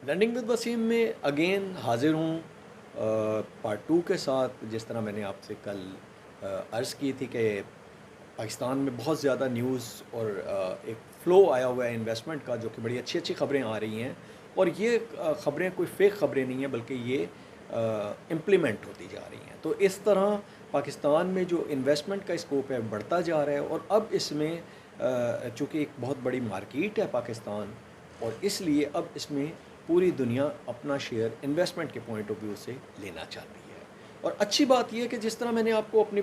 Learning with Wasim में again हाज़िर हूँ पार्ट टू के साथ। जिस तरह मैंने आपसे कल अर्ज़ की थी कि पाकिस्तान में बहुत ज़्यादा न्यूज़ और एक फ़्लो आया हुआ है इन्वेस्टमेंट का, जो कि बड़ी अच्छी अच्छी ख़बरें आ रही हैं। और ये ख़बरें कोई फ़ेक ख़बरें नहीं हैं, बल्कि ये इम्प्लीमेंट होती जा रही हैं। तो इस तरह पाकिस्तान में जो इन्वेस्टमेंट का स्कोप है बढ़ता जा रहा है। और अब इसमें चूँकि एक बहुत बड़ी मार्केट है पाकिस्तान, और इसलिए अब इसमें पूरी दुनिया अपना शेयर इन्वेस्टमेंट के पॉइंट ऑफ व्यू से लेना चाहती है। और अच्छी बात यह है कि जिस तरह मैंने आपको अपनी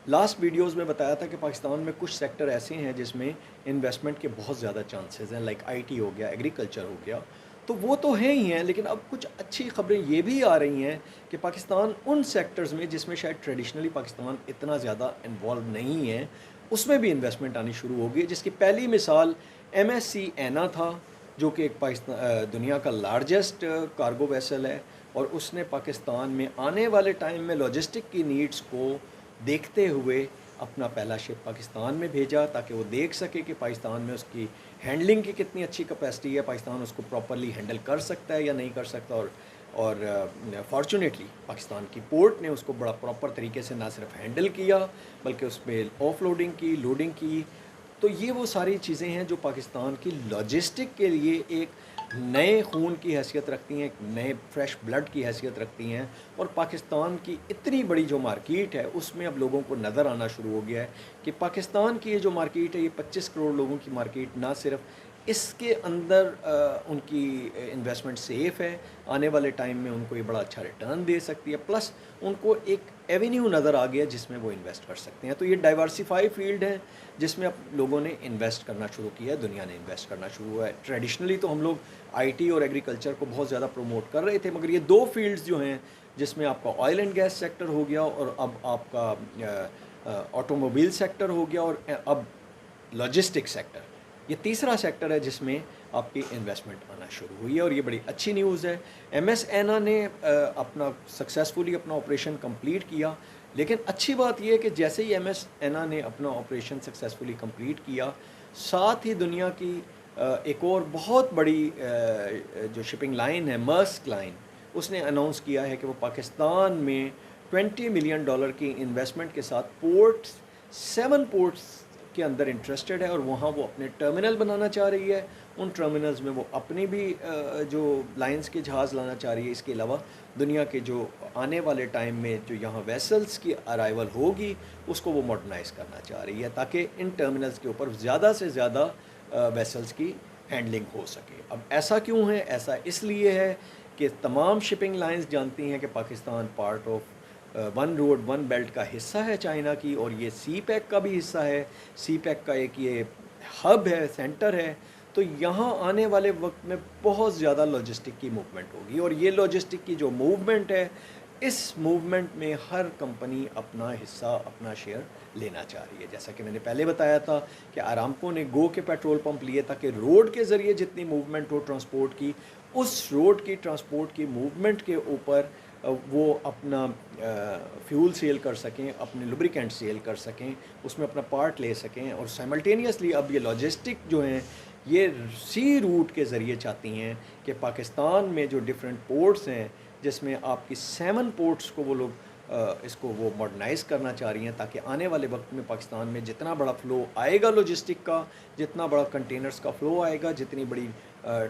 लास्ट वीडियोस में बताया था कि पाकिस्तान में कुछ सेक्टर ऐसे हैं जिसमें इन्वेस्टमेंट के बहुत ज़्यादा चांसेस हैं, लाइक आईटी हो गया, एग्रीकल्चर हो गया, तो वो तो हैं ही हैं। लेकिन अब कुछ अच्छी खबरें ये भी आ रही हैं कि पाकिस्तान उन सेक्टर्स में जिसमें शायद ट्रेडिशनली पाकिस्तान इतना ज़्यादा इन्वॉल्व नहीं है, उसमें भी इन्वेस्टमेंट आनी शुरू होगी। जिसकी पहली मिसाल MSC एना था, जो कि एक पाकिस्तान दुनिया का लार्जेस्ट कार्गो वेसल है। और उसने पाकिस्तान में आने वाले टाइम में लॉजिस्टिक की नीड्स को देखते हुए अपना पहला शिप पाकिस्तान में भेजा, ताकि वो देख सके कि पाकिस्तान में उसकी हैंडलिंग की कितनी अच्छी कैपेसिटी है, पाकिस्तान उसको प्रॉपरली हैंडल कर सकता है या नहीं कर सकता। और फॉर्चुनेटली पाकिस्तान की पोर्ट ने उसको बड़ा प्रॉपर तरीके से ना सिर्फ हैंडल किया, बल्कि उस पर ऑफ लोडिंग की, लोडिंग की। तो ये वो सारी चीज़ें हैं जो पाकिस्तान की लॉजिस्टिक के लिए एक नए खून की हैसियत रखती हैं, एक नए फ्रेश ब्लड की हैसियत रखती हैं। और पाकिस्तान की इतनी बड़ी जो मार्केट है, उसमें अब लोगों को नज़र आना शुरू हो गया है कि पाकिस्तान की ये जो मार्केट है, ये 25 करोड़ लोगों की मार्केट ना सिर्फ इसके अंदर उनकी इन्वेस्टमेंट सेफ़ है, आने वाले टाइम में उनको ये बड़ा अच्छा रिटर्न दे सकती है, प्लस उनको एक एवेन्यू नज़र आ गया जिसमें वो इन्वेस्ट कर सकते हैं। तो ये डाइवर्सिफाई फील्ड है जिसमें अब लोगों ने इन्वेस्ट करना शुरू किया है, दुनिया ने इन्वेस्ट करना शुरू हुआ है। ट्रेडिशनली तो हम लोग आईटी और एग्रीकल्चर को बहुत ज़्यादा प्रमोट कर रहे थे, मगर ये दो फील्ड्स जो हैं, जिसमें आपका ऑयल एंड गैस सेक्टर हो गया और अब आपका ऑटोमोबाइल सेक्टर हो गया, और अब लॉजिस्टिक सेक्टर, ये तीसरा सेक्टर है जिसमें आपकी इन्वेस्टमेंट आना शुरू हुई है। और ये बड़ी अच्छी न्यूज़ है। MS एना ने अपना सक्सेसफुली अपना ऑपरेशन कंप्लीट किया। लेकिन अच्छी बात यह है कि जैसे ही MS एना ने अपना ऑपरेशन सक्सेसफुली कंप्लीट किया, साथ ही दुनिया की एक और बहुत बड़ी जो शिपिंग लाइन है, मर्स्क लाइन, उसने अनाउंस किया है कि वो पाकिस्तान में $20 मिलियन की इन्वेस्टमेंट के साथ पोर्ट्स, 7 पोर्ट्स के अंदर इंटरेस्टेड है। और वहाँ वो अपने टर्मिनल बनाना चाह रही है। उन टर्मिनल्स में वो अपनी भी जो लाइंस के जहाज़ लाना चाह रही है। इसके अलावा दुनिया के जो आने वाले टाइम में जो यहाँ वेसल्स की अराइवल होगी, उसको वो मॉडर्नाइज़ करना चाह रही है, ताकि इन टर्मिनल्स के ऊपर ज़्यादा से ज़्यादा वेसल्स की हैंडलिंग हो सके। अब ऐसा क्यों है? ऐसा इसलिए है कि तमाम शिपिंग लाइंस जानती हैं कि Pakistan part of one road one belt का हिस्सा है चाइना की, और ये सी पैक का भी हिस्सा है। सी पैक का एक ये हब है, सेंटर है। तो यहाँ आने वाले वक्त में बहुत ज़्यादा लॉजिस्टिक की मूवमेंट होगी, और ये लॉजिस्टिक की जो मूवमेंट है, इस मूवमेंट में हर कंपनी अपना हिस्सा, अपना शेयर लेना चाह रही है। जैसा कि मैंने पहले बताया था कि आरामको ने गो के पेट्रोल पंप लिए ताकि रोड के ज़रिए जितनी मूवमेंट हो ट्रांसपोर्ट की, उस रोड की ट्रांसपोर्ट की मूवमेंट के ऊपर वो अपना फ्यूल सेल कर सकें, अपने लुब्रिकेंट सेल कर सकें, उसमें अपना पार्ट ले सकें। और साइमल्टेनियसली अब ये लॉजिस्टिक जो हैं, ये सी रूट के ज़रिए चाहती हैं कि पाकिस्तान में जो डिफरेंट पोर्ट्स हैं, जिसमें आपकी 7 पोर्ट्स को वो लोग इसको वो मॉडर्नाइज़ करना चाह रही हैं, ताकि आने वाले वक्त में पाकिस्तान में जितना बड़ा फ़्लो आएगा लॉजिस्टिक का, जितना बड़ा कंटेनर्स का फ़्लो आएगा, जितनी बड़ी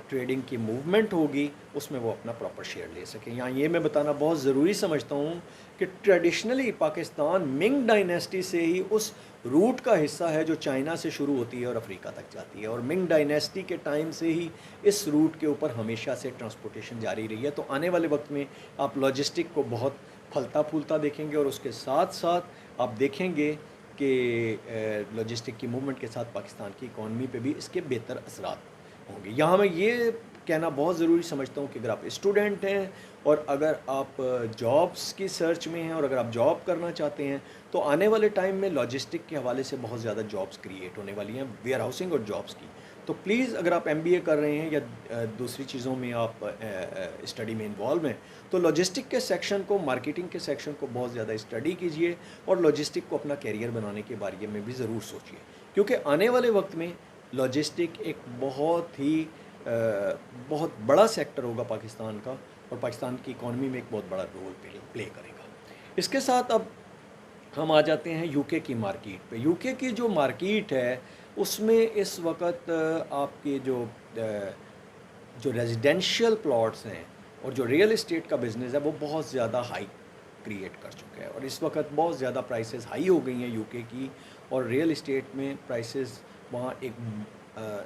ट्रेडिंग की मूवमेंट होगी, उसमें वो अपना प्रॉपर शेयर ले सकें। यहाँ ये मैं बताना बहुत ज़रूरी समझता हूँ कि ट्रेडिशनली पाकिस्तान मिंग डायनेस्टी से ही उस रूट का हिस्सा है जो चाइना से शुरू होती है और अफ्रीका तक जाती है। और मिंग डायनेस्टी के टाइम से ही इस रूट के ऊपर हमेशा से ट्रांसपोर्टेशन जारी रही है। तो आने वाले वक्त में आप लॉजिस्टिक को बहुत फलता फूलता देखेंगे, और उसके साथ साथ आप देखेंगे कि लॉजिस्टिक की मूवमेंट के साथ पाकिस्तान की इकॉनमी पे भी इसके बेहतर असरात होंगे। यहाँ मैं ये कहना बहुत ज़रूरी समझता हूँ कि अगर आप स्टूडेंट हैं और अगर आप जॉब्स की सर्च में हैं और अगर आप जॉब करना चाहते हैं, तो आने वाले टाइम में लॉजिस्टिक के हवाले से बहुत ज़्यादा जॉब्स क्रिएट होने वाली हैं, वेयर हाउसिंग और जॉब्स की। तो प्लीज़ अगर आप MBA कर रहे हैं या दूसरी चीज़ों में आप स्टडी में इन्वॉल्व हैं, तो लॉजिस्टिक के सेक्शन को, मार्केटिंग के सेक्शन को बहुत ज़्यादा स्टडी कीजिए, और लॉजिस्टिक को अपना कैरियर बनाने के बारे में भी ज़रूर सोचिए, क्योंकि आने वाले वक्त में लॉजिस्टिक एक बहुत ही बहुत बड़ा सेक्टर होगा पाकिस्तान का, और पाकिस्तान की इकॉनमी में एक बहुत बड़ा रोल प्ले करेगा। इसके साथ अब हम आ जाते हैं यूके की मार्केट पे। यूके की जो मार्केट है उसमें इस वक्त आपके जो रेजिडेंशियल प्लॉट्स हैं और जो रियल इस्टेट का बिज़नेस है वो बहुत ज़्यादा हाई क्रिएट कर चुका है, और इस वक्त बहुत ज़्यादा प्राइसेस हाई हो गई हैं यूके की, और रियल इस्टेट में प्राइसेस वहाँ एक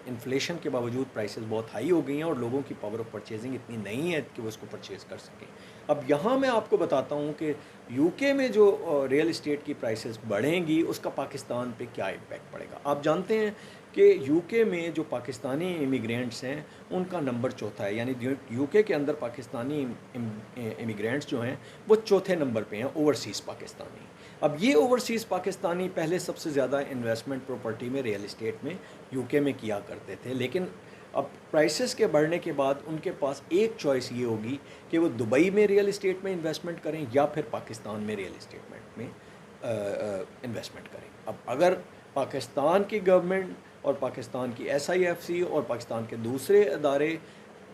इन्फ्लेशन के बावजूद प्राइसेस बहुत हाई हो गई हैं, और लोगों की पावर ऑफ परचेजिंग इतनी नहीं है कि वो इसको परचेज़ कर सकें। अब यहाँ मैं आपको बताता हूँ कि यूके में जो रियल इस्टेट की प्राइसेस बढ़ेंगी उसका पाकिस्तान पे क्या इम्पैक्ट पड़ेगा। आप जानते हैं कि यूके में जो पाकिस्तानी इमिग्रेंट्स हैं उनका नंबर चौथा है, यानी यूके के अंदर पाकिस्तानी इमिग्रेंट्स जो हैं वो चौथे नंबर पे हैं, ओवरसीज़ पाकिस्तानी। अब ये ओवरसीज़ पाकिस्तानी पहले सबसे ज़्यादा इन्वेस्टमेंट प्रॉपर्टी में, रियल इस्टेट में यूके में किया करते थे, लेकिन अब प्राइसेस के बढ़ने के बाद उनके पास एक चॉइस ये होगी कि वो दुबई में रियल इस्टेट में इन्वेस्टमेंट करें या फिर पाकिस्तान में रियल इस्टेट में इन्वेस्टमेंट करें। अब अगर पाकिस्तान की गवर्नमेंट और पाकिस्तान की SIFC और पाकिस्तान के दूसरे अदारे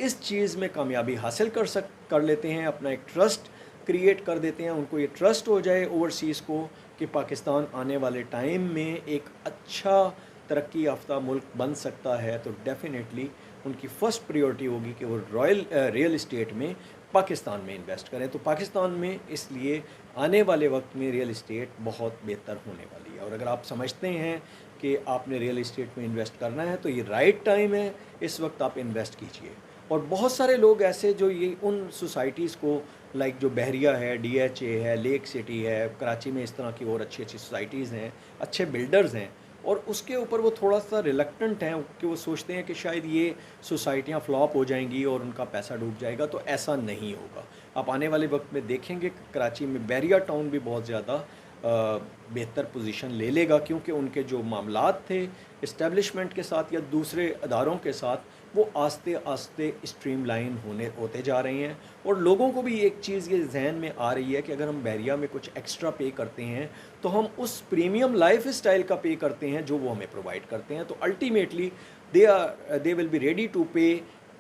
इस चीज़ में कामयाबी हासिल कर लेते हैं, अपना एक ट्रस्ट क्रिएट कर देते हैं, उनको ये ट्रस्ट हो जाए ओवरसीज़ को कि पाकिस्तान आने वाले टाइम में एक अच्छा तरक्की याफ्ता मुल्क बन सकता है, तो डेफ़िनेटली उनकी फ़र्स्ट प्रायोरिटी होगी कि वो रियल इस्टेट में पाकिस्तान में इन्वेस्ट करें। तो पाकिस्तान में इसलिए आने वाले वक्त में रियल इस्टेट बहुत बेहतर होने वाली है, और अगर आप समझते हैं कि आपने रियल इस्टेट में इन्वेस्ट करना है तो ये राइट टाइम है, इस वक्त आप इन्वेस्ट कीजिए। और बहुत सारे लोग ऐसे जो ये उन सोसाइटीज़ को, लाइक जो बहरिया है, DHA है, लेक सिटी है, कराची में इस तरह की और अच्छी अच्छी सोसाइटीज़ हैं, अच्छे बिल्डर्स हैं, और उसके ऊपर वो थोड़ा सा रिलक्टेंट हैं कि वो सोचते हैं कि शायद ये सोसाइटियाँ फ्लॉप हो जाएंगी और उनका पैसा डूब जाएगा, तो ऐसा नहीं होगा। आप आने वाले वक्त में देखेंगे कराची में बहरिया टाउन भी बहुत ज़्यादा बेहतर पोजीशन ले लेगा, क्योंकि उनके जो मामलात थे इस्टेब्लिशमेंट के साथ या दूसरे अदारों के साथ वो आस्ते आस्ते स्ट्रीमलाइन होते जा रहे हैं, और लोगों को भी एक चीज़ ये जहन में आ रही है कि अगर हम बहरिया में कुछ एक्स्ट्रा पे करते हैं तो हम उस प्रीमियम लाइफ स्टाइल का पे करते हैं जो वो हमें प्रोवाइड करते हैं, तो ultimately they will be ready to pay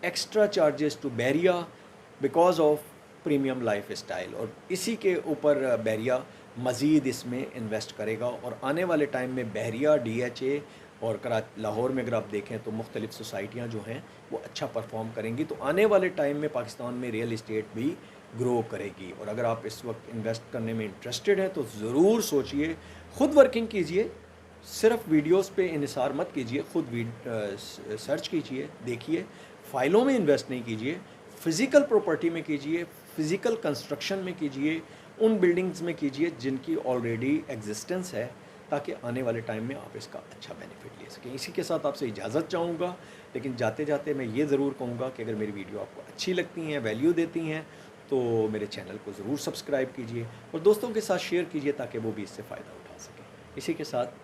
extra charges to बहरिया because of premium lifestyle, और इसी के ऊपर बहरिया मज़ीद इसमें इन्वेस्ट करेगा। और आने वाले टाइम में बहरिया, DHA और लाहौर में अगर आप देखें तो मुख्तलिफ़ सोसाइटियाँ जो हैं वो अच्छा परफॉर्म करेंगी, तो आने वाले टाइम में पाकिस्तान में रियल इस्टेट भी ग्रो करेगी। और अगर आप इस वक्त इन्वेस्ट करने में इंटरेस्टेड हैं तो ज़रूर सोचिए, ख़ुद वर्किंग कीजिए, सिर्फ वीडियोस पे इन्हिसार मत कीजिए, ख़ुद सर्च कीजिए, देखिए, फ़ाइलों में इन्वेस्ट नहीं कीजिए, फ़िज़िकल प्रॉपर्टी में कीजिए, फ़िज़िकल कंस्ट्रक्शन में कीजिए, उन बिल्डिंग्स में कीजिए जिनकी ऑलरेडी एग्जिस्टेंस है, ताकि आने वाले टाइम में आप इसका अच्छा बेनिफिट ले सकें। इसी के साथ आपसे इजाज़त चाहूँगा, लेकिन जाते जाते मैं ये ज़रूर कहूँगा कि अगर मेरी वीडियो आपको अच्छी लगती हैं, वैल्यू देती हैं, तो मेरे चैनल को ज़रूर सब्सक्राइब कीजिए और दोस्तों के साथ शेयर कीजिए ताकि वो भी इससे फ़ायदा उठा सकें। इसी के साथ